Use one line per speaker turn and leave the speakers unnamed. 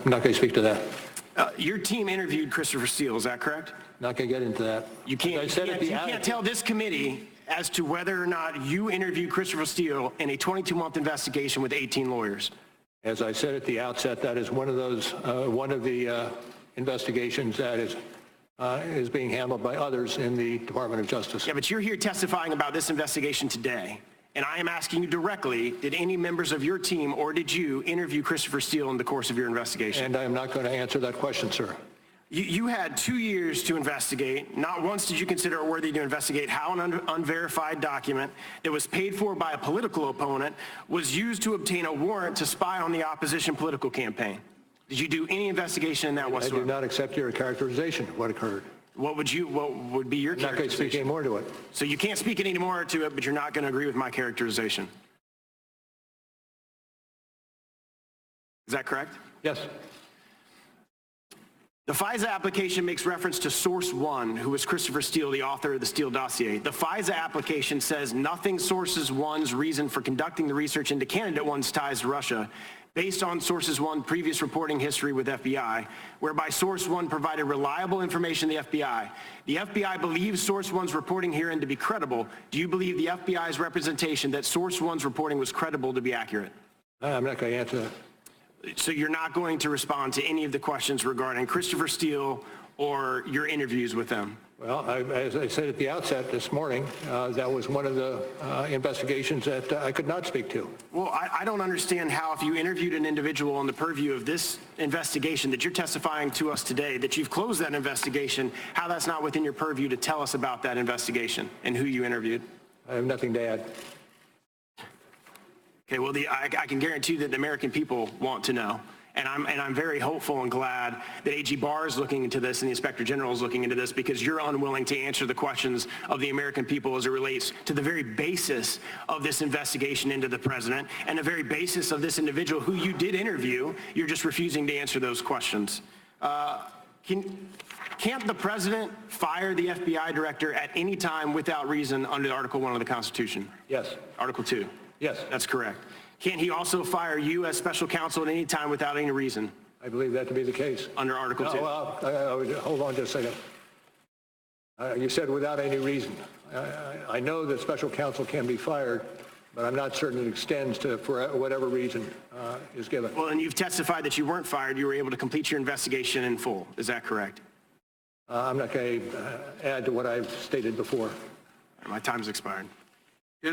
I'm not going to speak to that.
Your team interviewed Christopher Steele, is that correct?
Not going to get into that.
You can't tell this committee as to whether or not you interviewed Christopher Steele in a 22-month investigation with 18 lawyers.
As I said at the outset, that is one of the investigations that is being handled by others in the Department of Justice.
Yeah, but you're here testifying about this investigation today, and I am asking you directly, did any members of your team or did you interview Christopher Steele in the course of your investigation?
And I am not going to answer that question, sir.
You had 2 years to investigate. Not once did you consider it worthy to investigate how an unverified document that was paid for by a political opponent was used to obtain a warrant to spy on the opposition political campaign. Did you do any investigation in that whatsoever?
I do not accept your characterization of what occurred.
What would be your characterization?
I'm not going to speak any more to it.
So you can't speak any more to it, but you're not going to agree with my characterization. Is that correct?
Yes.
The FISA application makes reference to Source One, who was Christopher Steele, the author of the Steele dossier. The FISA application says nothing Sources One's reason for conducting the research into Candidate One's ties to Russia based on Sources One previous reporting history with FBI, whereby Source One provided reliable information to the FBI. The FBI believes Source One's reporting herein to be credible. Do you believe the FBI's representation that Source One's reporting was credible to be accurate?
I'm not going to answer that.
So you're not going to respond to any of the questions regarding Christopher Steele or your interviews with them?
Well, as I said at the outset this morning, that was one of the investigations that I could not speak to.
Well, I don't understand how, if you interviewed an individual on the purview of this investigation that you're testifying to us today, that you've closed that investigation, how that's not within your purview to tell us about that investigation and who you interviewed.
I have nothing to add.
Okay, well, I can guarantee that the American people want to know. And I'm very hopeful and glad that AG Barr is looking into this and the Inspector General is looking into this, because you're unwilling to answer the questions of the American people as it relates to the very basis of this investigation into the president and the very basis of this individual who you did interview. You're just refusing to answer those questions. Can't the president fire the FBI director at any time without reason under Article 1 of the Constitution?
Yes.
Article 2?
Yes.
That's correct. Can't he also fire you as special counsel at any time without any reason?
I believe that to be the case.
Under Article 2?
Well, hold on just a second. You said without any reason. I know that special counsel can be fired, but I'm not certain it extends to for whatever reason is given.
Well, and you've testified that you weren't fired. You were able to complete your investigation in full. Is that correct?
I'm not going to add to what I've stated before.
My time's expired.